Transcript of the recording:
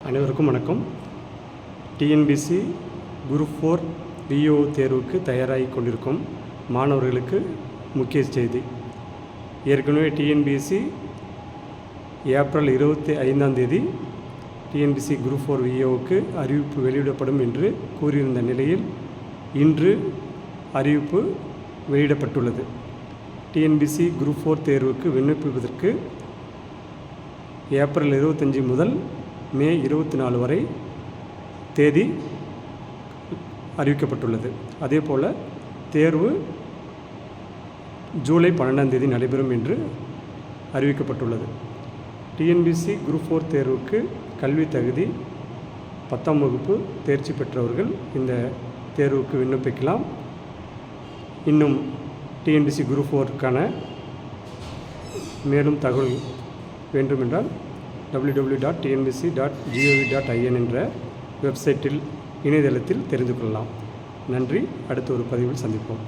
அனைவருக்கும் வணக்கம். TNPSC group 4 VO தேர்வுக்கு தயாராகி கொண்டிருக்கும் மாணவர்களுக்கு முக்கிய செய்தி. ஏற்கனவே டிஎன்பிசி ஏப்ரல் 25ஆம் தேதி டிஎன்பிசி குரூப் 4 விஓவுக்கு அறிவிப்பு வெளியிடப்படும் என்று கூறியிருந்த நிலையில் இன்று அறிவிப்பு வெளியிடப்பட்டுள்ளது. டிஎன்பிசி குரூப் 4 தேர்வுக்கு விண்ணப்பிப்பதற்கு ஏப்ரல் 25 முதல் மே 24 வரை தேதி அறிவிக்கப்பட்டுள்ளது. அதேபோல் தேர்வு ஜூலை 12ஆம் தேதி நடைபெறும் என்று அறிவிக்கப்பட்டுள்ளது. டிஎன்பிசி குரூப் 4 தேர்வுக்கு கல்வி தகுதி 10ஆம் வகுப்பு தேர்ச்சி பெற்றவர்கள் இந்த தேர்வுக்கு விண்ணப்பிக்கலாம். இன்னும் டிஎன்பிசி குரூப் 4க்கான மேலும் தகவல் வேண்டுமென்றால் www.tnbc.gov.in என்ற வெப்சைட்டில் இணையதளத்தில் தெரிந்து கொள்ளலாம். நன்றி. அடுத்த ஒரு பதிவில் சந்திப்போம்.